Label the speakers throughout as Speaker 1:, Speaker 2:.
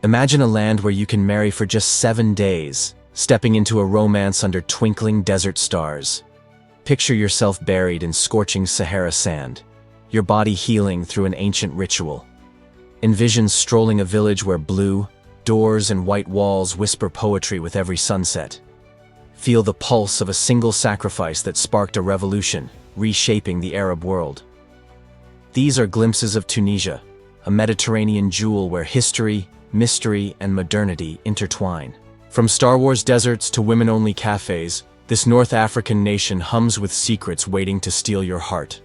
Speaker 1: Imagine a land where you can marry for just 7 days, stepping into a romance under twinkling desert stars. Picture yourself buried in scorching Sahara sand, your body healing through an ancient ritual. Envision strolling a village where blue doors and white walls whisper poetry with every sunset. Feel the pulse of a single sacrifice that sparked a revolution, reshaping the Arab world. These are glimpses of Tunisia, a Mediterranean jewel where history, mystery, and modernity intertwine. From Star Wars deserts to women-only cafes, this North African nation hums with secrets waiting to steal your heart.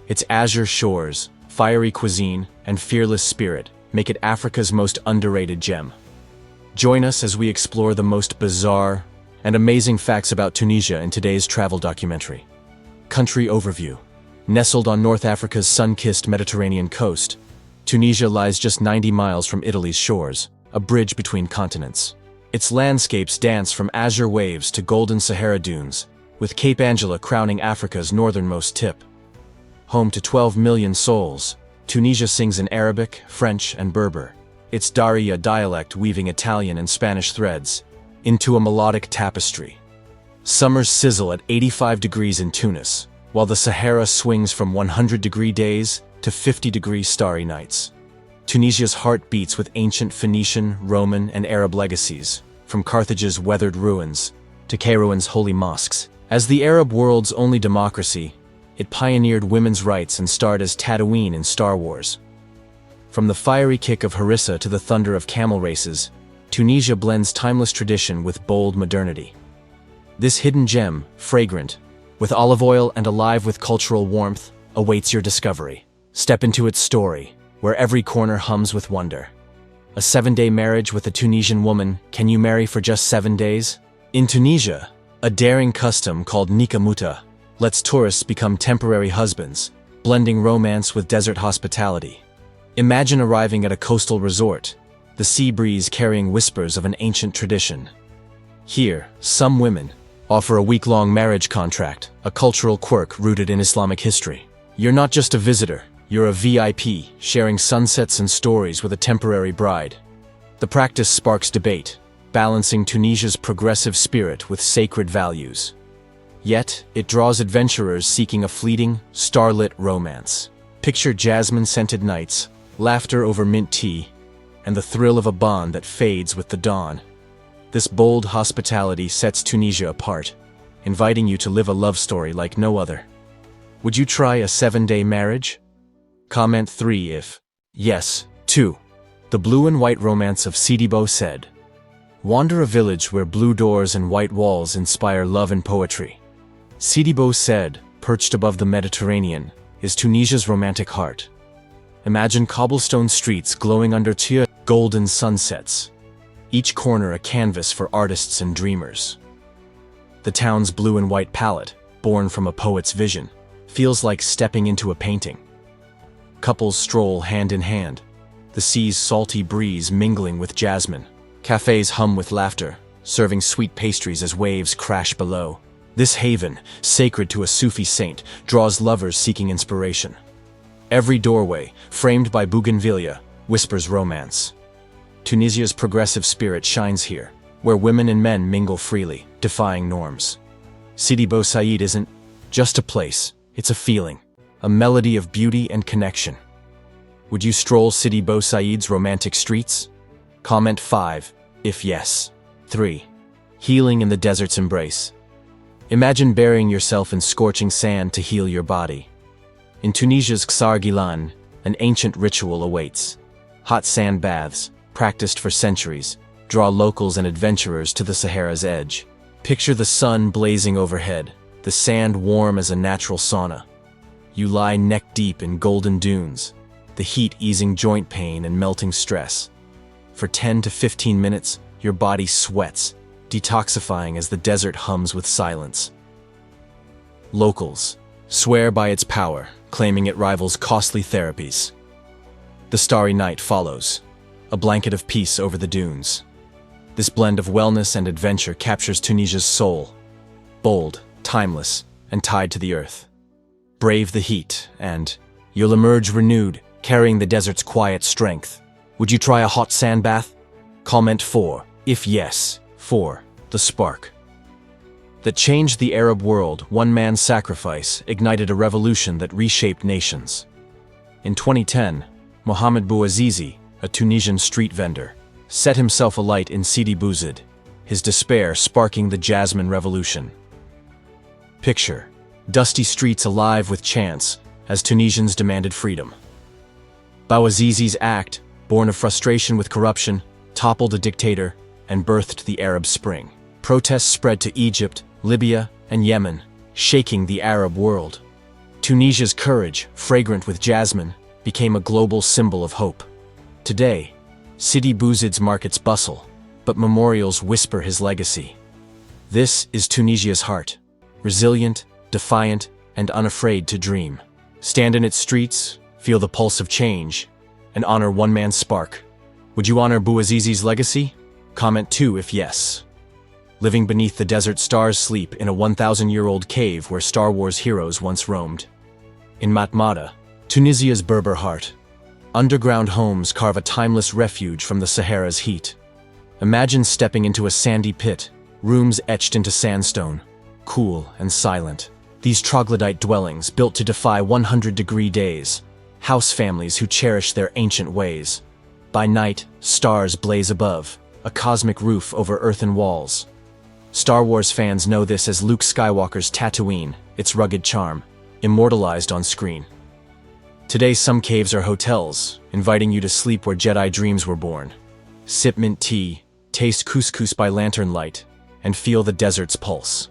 Speaker 1: Its azure shores, fiery cuisine, and fearless spirit make it Africa's most underrated gem. Join us as we explore the most bizarre and amazing facts about Tunisia in today's travel documentary. Country overview. Nestled on North Africa's sun-kissed Mediterranean coast, Tunisia lies just 90 miles from Italy's shores, a bridge between continents. Its landscapes dance from azure waves to golden Sahara dunes, with Cape Angela crowning Africa's northernmost tip. Home to 12 million souls, Tunisia sings in Arabic, French, and Berber, its Darija dialect weaving Italian and Spanish threads into a melodic tapestry. Summers sizzle at 85 degrees in Tunis, while the Sahara swings from 100-degree days to 50-degree starry nights. Tunisia's heart beats with ancient Phoenician, Roman, and Arab legacies, from Carthage's weathered ruins to Kairouan's holy mosques. As the Arab world's only democracy, it pioneered women's rights and starred as Tatooine in Star Wars. From the fiery kick of harissa to the thunder of camel races, Tunisia blends timeless tradition with bold modernity. This hidden gem, fragrant, with olive oil and alive with cultural warmth, awaits your discovery. Step into its story, where every corner hums with wonder. A 7-day marriage with a Tunisian woman. Can you marry for just 7 days? In Tunisia, a daring custom called nikah muta lets tourists become temporary husbands, blending romance with desert hospitality. Imagine arriving at a coastal resort, the sea breeze carrying whispers of an ancient tradition. Here, some women offer a week-long marriage contract, a cultural quirk rooted in Islamic history. You're not just a visitor, you're a VIP, sharing sunsets and stories with a temporary bride. The practice sparks debate, balancing Tunisia's progressive spirit with sacred values. Yet, it draws adventurers seeking a fleeting, starlit romance. Picture jasmine-scented nights, laughter over mint tea, and the thrill of a bond that fades with the dawn. This bold hospitality sets Tunisia apart, inviting you to live a love story like no other. Would you try a 7-day marriage? Comment 3 if yes. 2. The Blue and White Romance of Sidi Bou Said. Wander a village where blue doors and white walls inspire love and poetry. Sidi Bou Said, perched above the Mediterranean, is Tunisia's romantic heart. Imagine cobblestone streets glowing under golden sunsets, each corner a canvas for artists and dreamers. The town's blue and white palette, born from a poet's vision, feels like stepping into a painting. Couples stroll hand in hand, the sea's salty breeze mingling with jasmine. Cafes hum with laughter, serving sweet pastries as waves crash below. This haven, sacred to a Sufi saint, draws lovers seeking inspiration. Every doorway, framed by bougainvillea, whispers romance. Tunisia's progressive spirit shines here, where women and men mingle freely, defying norms. Sidi Bou Said isn't just a place, it's a feeling, a melody of beauty and connection. Would you stroll Sidi Bou Said's romantic streets? Comment 5 if yes. 3. Healing in the desert's embrace. Imagine burying yourself in scorching sand to heal your body. In Tunisia's Ksar Gilan, an ancient ritual awaits. Hot sand baths, practiced for centuries, draw locals and adventurers to the Sahara's edge. Picture the sun blazing overhead, the sand warm as a natural sauna. You lie neck-deep in golden dunes, the heat easing joint pain and melting stress. For 10 to 15 minutes, your body sweats, detoxifying as the desert hums with silence. Locals swear by its power, claiming it rivals costly therapies. The starry night follows, a blanket of peace over the dunes. This blend of wellness and adventure captures Tunisia's soul, bold, timeless, and tied to the earth. Brave the heat, and you'll emerge renewed, carrying the desert's quiet strength. Would you try a hot sand bath? Comment 4, if yes. 4. The spark that changed the Arab world. One man's sacrifice ignited a revolution that reshaped nations. In 2010, Mohamed Bouazizi, a Tunisian street vendor, set himself alight in Sidi Bou Said, his despair sparking the Jasmine revolution. Picture dusty streets alive with chants as Tunisians demanded freedom. Bouazizi's act, born of frustration with corruption, toppled a dictator and birthed the Arab Spring. Protests spread to Egypt, Libya, and Yemen, shaking the Arab world. Tunisia's courage, fragrant with jasmine, became a global symbol of hope. Today, Sidi Bou Said's markets bustle, but memorials whisper his legacy. This is Tunisia's heart, resilient, defiant, and unafraid to dream. Stand in its streets, feel the pulse of change, and honor one man's spark. Would you honor Bouazizi's legacy? Comment 2 if yes. Living beneath the desert stars sleep in a 1,000-year-old cave where Star Wars heroes once roamed. In Matmata, Tunisia's Berber heart, underground homes carve a timeless refuge from the Sahara's heat. Imagine stepping into a sandy pit, rooms etched into sandstone, cool and silent. These troglodyte dwellings built to defy 100-degree days, house families who cherish their ancient ways. By night, stars blaze above, a cosmic roof over earthen walls. Star Wars fans know this as Luke Skywalker's Tatooine, its rugged charm, immortalized on screen. Today some caves are hotels, inviting you to sleep where Jedi dreams were born. Sip mint tea, taste couscous by lantern light, and feel the desert's pulse.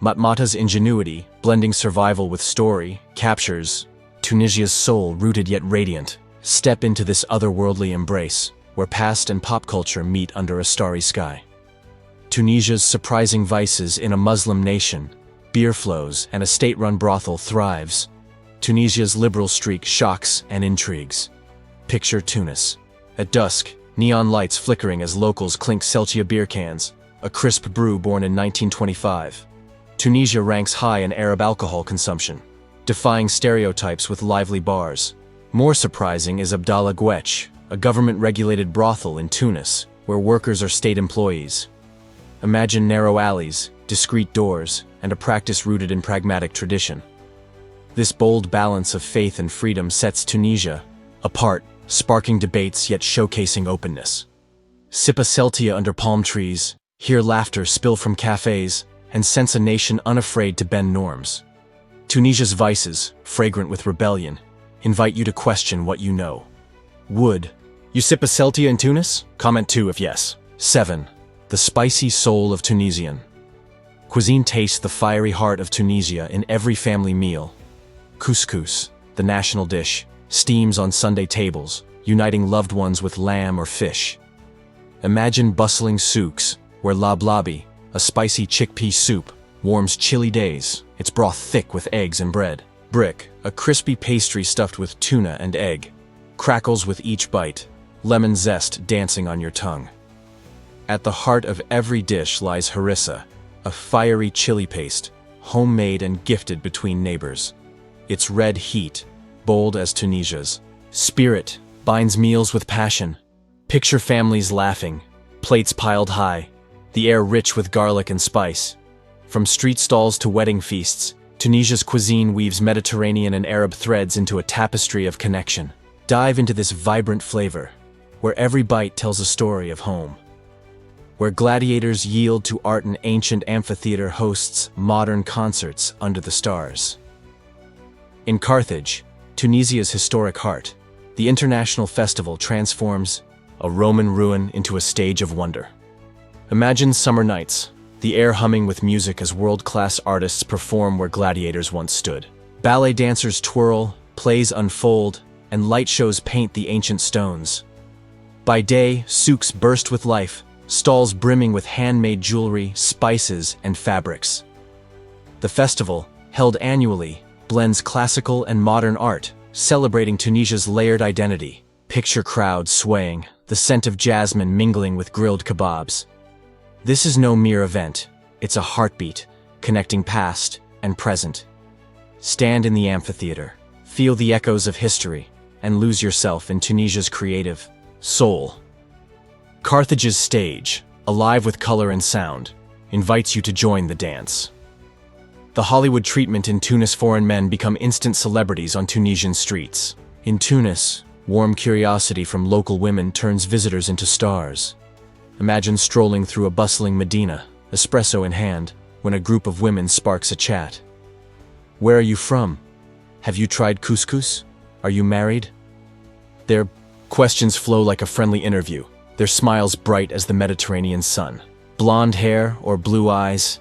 Speaker 1: Matmata's ingenuity, blending survival with story, captures Tunisia's soul rooted yet radiant. Step into this otherworldly embrace, where past and pop culture meet under a starry sky. Tunisia's surprising vices in a Muslim nation, beer flows and a state-run brothel thrives. Tunisia's liberal streak shocks and intrigues. Picture Tunis. At dusk, neon lights flickering as locals clink Celtia beer cans, a crisp brew born in 1925. Tunisia ranks high in Arab alcohol consumption, defying stereotypes with lively bars. More surprising is Abdallah Guech, a government-regulated brothel in Tunis, where workers are state employees. Imagine narrow alleys, discreet doors, and a practice rooted in pragmatic tradition. This bold balance of faith and freedom sets Tunisia apart, sparking debates yet showcasing openness. Sip a Celtia under palm trees, hear laughter spill from cafes, and sense a nation unafraid to bend norms. Tunisia's vices, fragrant with rebellion, invite you to question what you know. Would you sip a Celtia in Tunis? Comment 2 if yes. 7. The spicy soul of Tunisian. Cuisine tastes the fiery heart of Tunisia in every family meal. Couscous, the national dish, steams on Sunday tables, uniting loved ones with lamb or fish. Imagine bustling souks, where lablabi, a spicy chickpea soup, warms chilly days, its broth thick with eggs and bread. Brick, a crispy pastry stuffed with tuna and egg, crackles with each bite, lemon zest dancing on your tongue. At the heart of every dish lies harissa, a fiery chili paste, homemade and gifted between neighbors. Its red heat, bold as Tunisia's spirit, binds meals with passion. Picture families laughing, plates piled high, the air rich with garlic and spice. From street stalls to wedding feasts, Tunisia's cuisine weaves Mediterranean and Arab threads into a tapestry of connection. Dive into this vibrant flavor, where every bite tells a story of home. Where gladiators yield to art, an ancient amphitheater hosts modern concerts under the stars. In Carthage, Tunisia's historic heart, the international festival transforms a Roman ruin into a stage of wonder. Imagine summer nights, the air humming with music as world-class artists perform where gladiators once stood. Ballet dancers twirl, plays unfold, and light shows paint the ancient stones. By day, souks burst with life, stalls brimming with handmade jewelry, spices, and fabrics. The festival, held annually, blends classical and modern art, celebrating Tunisia's layered identity. Picture crowds swaying, the scent of jasmine mingling with grilled kebabs. This is no mere event, it's a heartbeat, connecting past and present. Stand in the amphitheater, feel the echoes of history, and lose yourself in Tunisia's creative soul. Carthage's stage, alive with color and sound, invites you to join the dance. The Hollywood treatment in Tunis. Foreign men become instant celebrities on Tunisian streets. In Tunis, warm curiosity from local women turns visitors into stars. Imagine strolling through a bustling Medina, espresso in hand, when a group of women sparks a chat. Where are you from? Have you tried couscous? Are you married? Their questions flow like a friendly interview, their smiles bright as the Mediterranean sun. Blonde hair or blue eyes?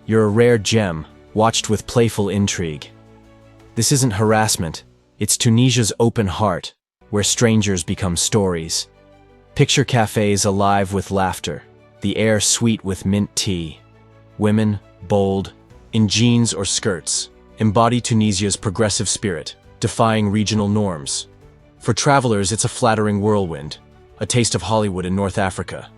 Speaker 1: You're a rare gem, watched with playful intrigue. This isn't harassment, it's Tunisia's open heart, where strangers become stories. Picture cafes alive with laughter, the air sweet with mint tea. Women, bold, in jeans or skirts, embody Tunisia's progressive spirit, defying regional norms. For travelers, it's a flattering whirlwind, a taste of Hollywood in North Africa.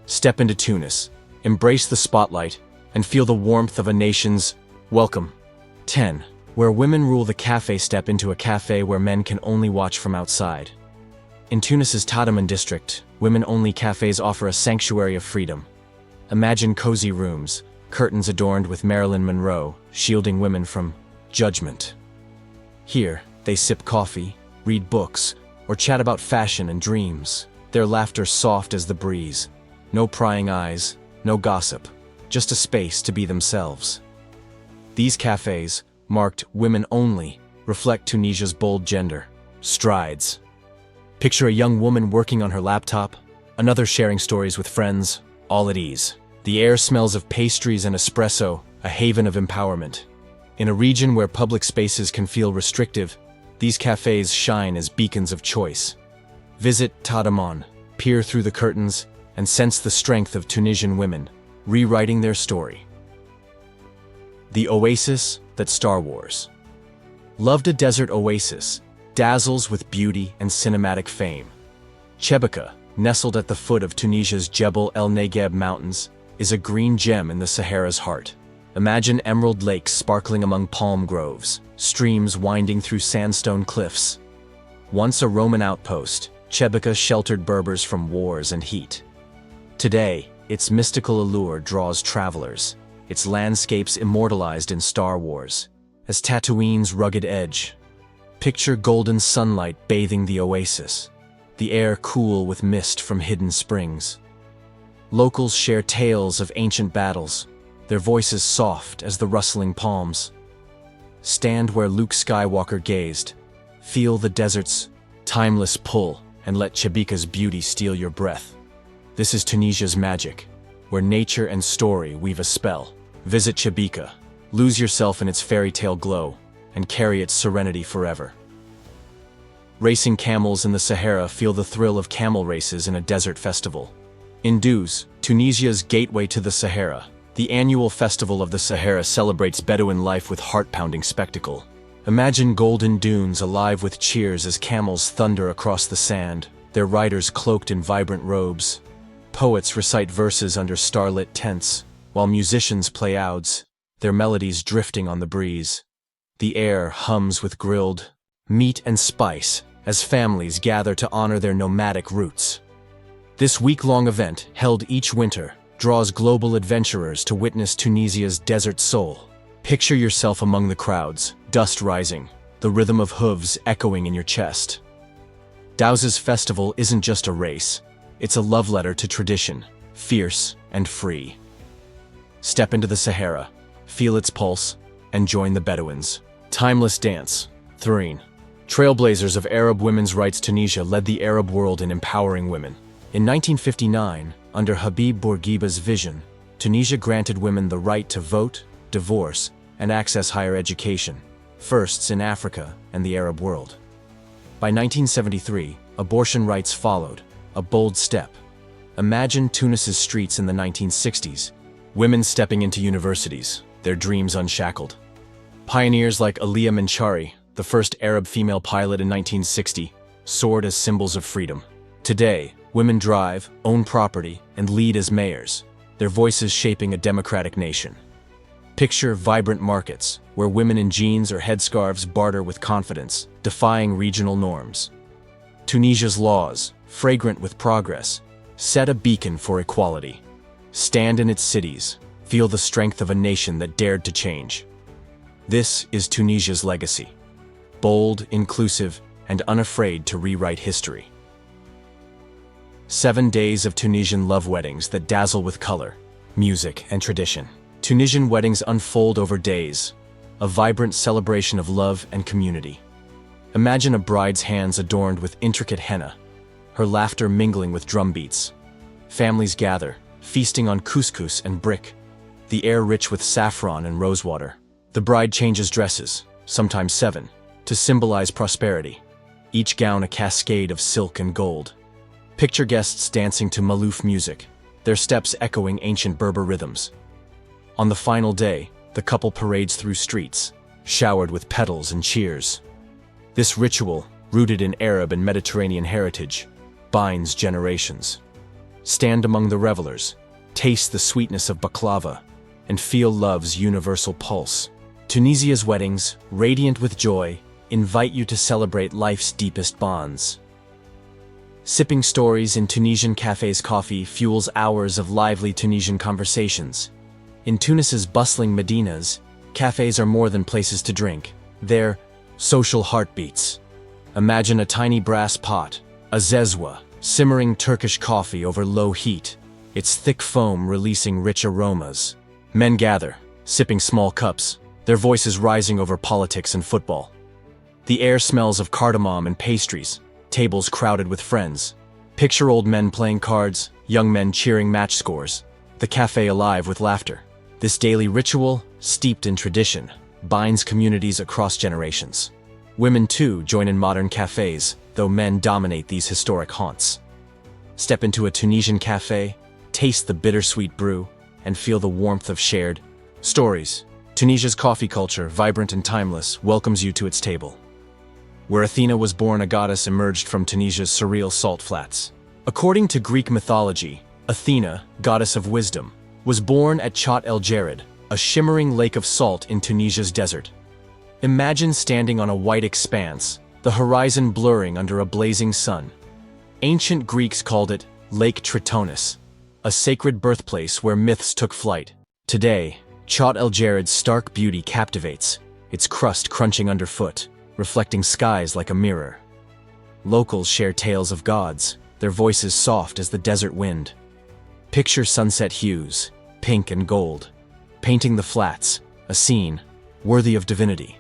Speaker 1: Step into Tunis, embrace the spotlight, and feel the warmth of a nation's welcome. 10. Where women rule the cafe. Step into a cafe where men can only watch from outside. In Tunis's Tadaman district, women-only cafes offer a sanctuary of freedom. Imagine cozy rooms, curtains adorned with Marilyn Monroe, shielding women from judgment. Here, they sip coffee, read books, or chat about fashion and dreams, their laughter soft as the breeze. No prying eyes, no gossip, just a space to be themselves. These cafes, marked women only, reflect Tunisia's bold gender strides. Picture a young woman working on her laptop, another sharing stories with friends, all at ease. The air smells of pastries and espresso, a haven of empowerment. In a region where public spaces can feel restrictive, these cafes shine as beacons of choice. Visit Tadaman, peer through the curtains, and sense the strength of Tunisian women, rewriting their story. The oasis that Star Wars. Loved a desert oasis, dazzles with beauty and cinematic fame. Chebika, nestled at the foot of Tunisia's Jebel El Negev mountains, is a green gem in the Sahara's heart. Imagine emerald lakes sparkling among palm groves, streams winding through sandstone cliffs. Once a Roman outpost, Chebika sheltered Berbers from wars and heat. Today, its mystical allure draws travelers, its landscapes immortalized in Star Wars. As Tatooine's rugged edge, picture golden sunlight bathing the oasis, the air cool with mist from hidden springs. Locals share tales of ancient battles, their voices soft as the rustling palms. Stand where Luke Skywalker gazed, feel the desert's timeless pull, and let Chebika's beauty steal your breath. This is Tunisia's magic, where nature and story weave a spell. Visit Chebika, lose yourself in its fairy tale glow, and carry its serenity forever. Racing camels in the Sahara. Feel the thrill of camel races in a desert festival. In Dous, Tunisia's gateway to the Sahara, the annual festival of the Sahara celebrates Bedouin life with heart-pounding spectacle. Imagine golden dunes alive with cheers as camels thunder across the sand, their riders cloaked in vibrant robes. Poets recite verses under starlit tents, while musicians play ouds, their melodies drifting on the breeze. The air hums with grilled meat and spice as families gather to honor their nomadic roots. This week-long event, held each winter, draws global adventurers to witness Tunisia's desert soul. Picture yourself among the crowds, dust rising, the rhythm of hooves echoing in your chest. Dous's festival isn't just a race, it's a love letter to tradition, fierce and free. Step into the Sahara, feel its pulse, and join the Bedouins. Timeless dance, Threen. Trailblazers of Arab women's rights. Tunisia led the Arab world in empowering women. In 1959, under Habib Bourguiba's vision, Tunisia granted women the right to vote, divorce, and access higher education, firsts in Africa and the Arab world. By 1973, abortion rights followed, a bold step. Imagine Tunis's streets in the 1960s, women stepping into universities, their dreams unshackled. Pioneers like Alia Manchari, the first Arab female pilot in 1960, soared as symbols of freedom. Today, women drive, own property, and lead as mayors, their voices shaping a democratic nation. Picture vibrant markets, where women in jeans or headscarves barter with confidence, defying regional norms. Tunisia's laws, fragrant with progress, set a beacon for equality. Stand in its cities, feel the strength of a nation that dared to change. This is Tunisia's legacy. Bold, inclusive, and unafraid to rewrite history. 7 days of Tunisian love weddings that dazzle with color, music, and tradition. Tunisian weddings unfold over days, a vibrant celebration of love and community. Imagine a bride's hands adorned with intricate henna, her laughter mingling with drum beats. Families gather, feasting on couscous and brick, the air rich with saffron and rosewater. The bride changes dresses, sometimes 7, to symbolize prosperity, each gown a cascade of silk and gold. Picture guests dancing to malouf music, their steps echoing ancient Berber rhythms. On the final day, the couple parades through streets, showered with petals and cheers. This ritual, rooted in Arab and Mediterranean heritage, binds generations. Stand among the revelers, taste the sweetness of baklava, and feel love's universal pulse. Tunisia's weddings, radiant with joy, invite you to celebrate life's deepest bonds. Sipping stories in Tunisian cafes, coffee fuels hours of lively Tunisian conversations. In Tunis's bustling medinas, cafes are more than places to drink. They're social heartbeats. Imagine a tiny brass pot, a zezwa, simmering Turkish coffee over low heat, its thick foam releasing rich aromas. Men gather, sipping small cups, their voices rising over politics and football. The air smells of cardamom and pastries, tables crowded with friends. Picture old men playing cards, young men cheering match scores, the cafe alive with laughter. This daily ritual, steeped in tradition, binds communities across generations. Women too join in modern cafes, though men dominate these historic haunts. Step into a Tunisian cafe, taste the bittersweet brew, and feel the warmth of shared stories. Tunisia's coffee culture, vibrant and timeless, welcomes you to its table. Where Athena was born, a goddess emerged from Tunisia's surreal salt flats. According to Greek mythology, Athena, goddess of wisdom, was born at Chott el Djerid, a shimmering lake of salt in Tunisia's desert. Imagine standing on a white expanse, the horizon blurring under a blazing sun. Ancient Greeks called it Lake Tritonis, a sacred birthplace where myths took flight. Today, Chott el Djerid's stark beauty captivates, its crust crunching underfoot, reflecting skies like a mirror. Locals share tales of gods, their voices soft as the desert wind. Picture sunset hues, pink and gold, painting the flats, a scene worthy of divinity.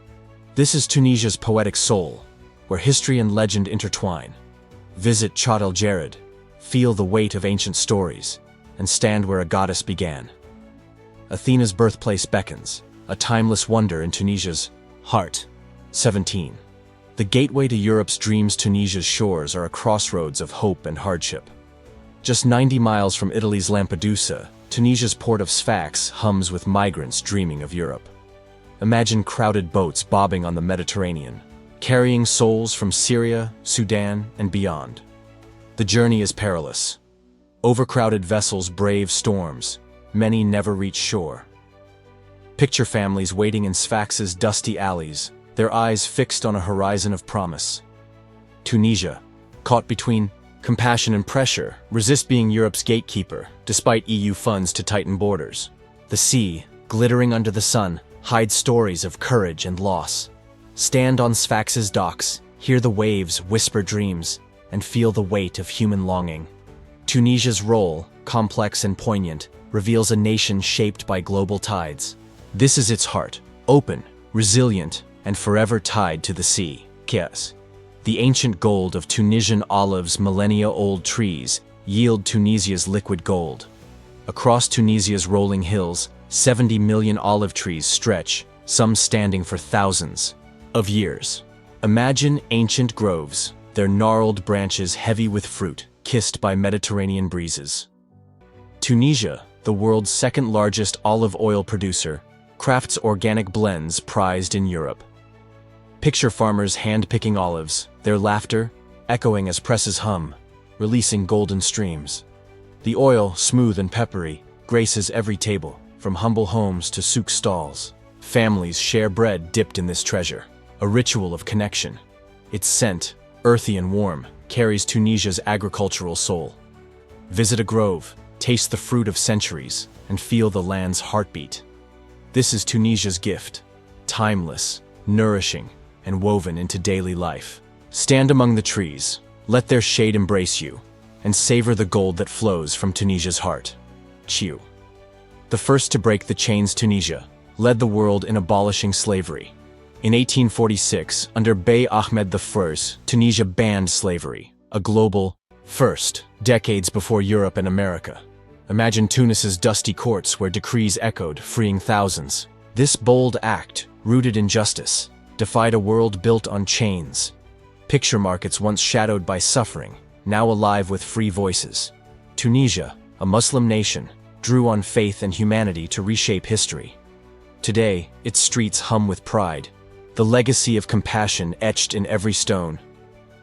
Speaker 1: This is Tunisia's poetic soul, where history and legend intertwine. Visit Chott el Djerid, feel the weight of ancient stories, and stand where a goddess began. Athena's birthplace beckons, a timeless wonder in Tunisia's heart. 17. The gateway to Europe's dreams, Tunisia's shores are a crossroads of hope and hardship. Just 90 miles from Italy's Lampedusa, Tunisia's port of Sfax hums with migrants dreaming of Europe. Imagine crowded boats bobbing on the Mediterranean, carrying souls from Syria, Sudan, and beyond. The journey is perilous. Overcrowded vessels brave storms, many never reach shore. Picture families waiting in Sfax's dusty alleys, their eyes fixed on a horizon of promise. Tunisia, caught between compassion and pressure, resists being Europe's gatekeeper, despite EU funds to tighten borders. The sea, glittering under the sun, hides stories of courage and loss. Stand on Sfax's docks, hear the waves whisper dreams, and feel the weight of human longing. Tunisia's role, complex and poignant, reveals a nation shaped by global tides. This is its heart, open, resilient, and forever tied to the sea. Kias. The ancient gold of Tunisian olives, millennia-old trees, yield Tunisia's liquid gold. Across Tunisia's rolling hills, 70 million olive trees stretch, some standing for thousands of years. Imagine ancient groves, their gnarled branches heavy with fruit, kissed by Mediterranean breezes. Tunisia, the world's second-largest olive oil producer, crafts organic blends prized in Europe. Picture farmers hand-picking olives, their laughter echoing as presses hum, releasing golden streams. The oil, smooth and peppery, graces every table, from humble homes to souk stalls. Families share bread dipped in this treasure, a ritual of connection. Its scent, earthy and warm, carries Tunisia's agricultural soul. Visit a grove, taste the fruit of centuries, and feel the land's heartbeat. This is Tunisia's gift, timeless, nourishing, and woven into daily life. Stand among the trees, let their shade embrace you, and savor the gold that flows from Tunisia's heart. Chiu. The first to break the chains, Tunisia led the world in abolishing slavery. In 1846, under Bey Ahmed I, Tunisia banned slavery, a global first, decades before Europe and America. Imagine Tunis's dusty courts where decrees echoed, freeing thousands. This bold act, rooted in justice, defied a world built on chains. Picture markets once shadowed by suffering, now alive with free voices. Tunisia, a Muslim nation, drew on faith and humanity to reshape history. Today, its streets hum with pride, the legacy of compassion etched in every stone.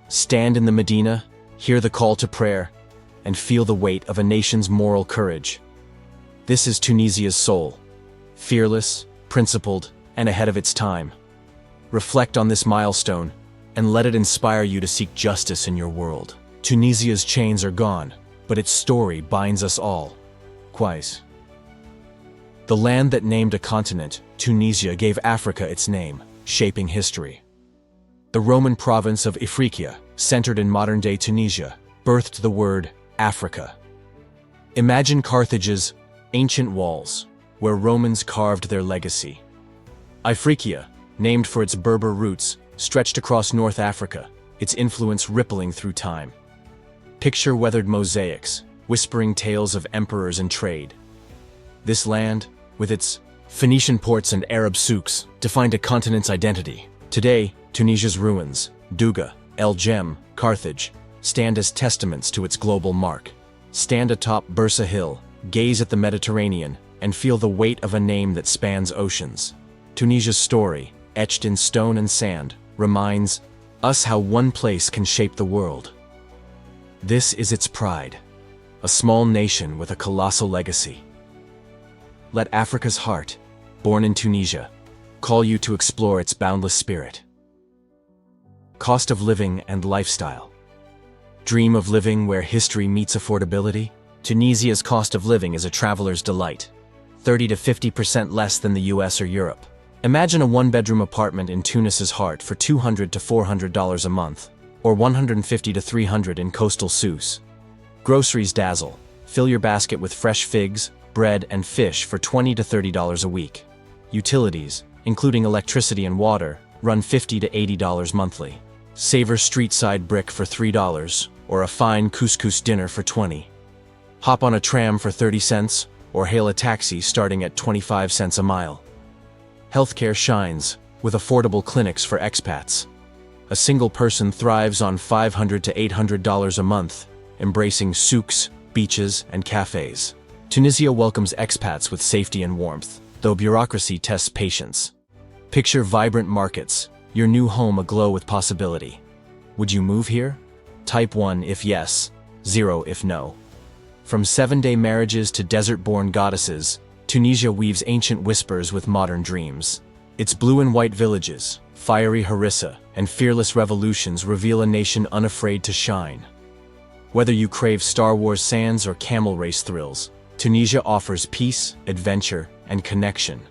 Speaker 1: Stand in the Medina, hear the call to prayer, and feel the weight of a nation's moral courage. This is Tunisia's soul, fearless, principled, and ahead of its time. Reflect on this milestone, and let it inspire you to seek justice in your world. Tunisia's chains are gone, but its story binds us all. Quais. The land that named a continent, Tunisia, gave Africa its name, shaping history. The Roman province of Ifriqiya, centered in modern-day Tunisia, birthed the word Africa. Imagine Carthage's ancient walls, where Romans carved their legacy. Ifriqiya, named for its Berber roots, stretched across North Africa, its influence rippling through time. Picture weathered mosaics, whispering tales of emperors and trade. This land, with its Phoenician ports and Arab souks, defined a continent's identity. Today, Tunisia's ruins, Douga, El Jem, Carthage, stand as testaments to its global mark. Stand atop Bursa Hill, gaze at the Mediterranean, and feel the weight of a name that spans oceans. Tunisia's story, etched in stone and sand, reminds us how one place can shape the world. This is its pride, a small nation with a colossal legacy. Let Africa's heart, born in Tunisia, call you to explore its boundless spirit. Cost of living and lifestyle. Dream of living where history meets affordability? Tunisia's cost of living is a traveler's delight, 30 to 50% less than the US or Europe. Imagine a one-bedroom apartment in Tunis's heart for $200 to $400 a month, or $150 to $300 in coastal Sousse. Groceries dazzle. Fill your basket with fresh figs, bread, and fish for $20 to $30 a week. Utilities, including electricity and water, run $50 to $80 monthly. Savor street-side brick for $3, or a fine couscous dinner for $20. Hop on a tram for 30 cents, or hail a taxi starting at 25 cents a mile. Healthcare shines, with affordable clinics for expats. A single person thrives on $500 to $800 a month, embracing souks, beaches, and cafes. Tunisia welcomes expats with safety and warmth, though bureaucracy tests patience. Picture vibrant markets, your new home aglow with possibility. Would you move here? Type 1 if yes, 0 if no. From 7-day marriages to desert-born goddesses, Tunisia weaves ancient whispers with modern dreams. Its blue and white villages, fiery harissa, and fearless revolutions reveal a nation unafraid to shine. Whether you crave Star Wars sands or camel race thrills, Tunisia offers peace, adventure, and connection.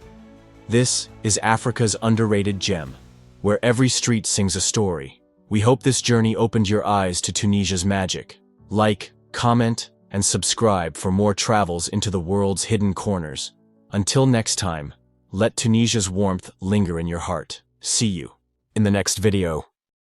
Speaker 1: This is Africa's underrated gem, where every street sings a story. We hope this journey opened your eyes to Tunisia's magic. Like, comment, and subscribe for more travels into the world's hidden corners. Until next time, let Tunisia's warmth linger in your heart. See you in the next video.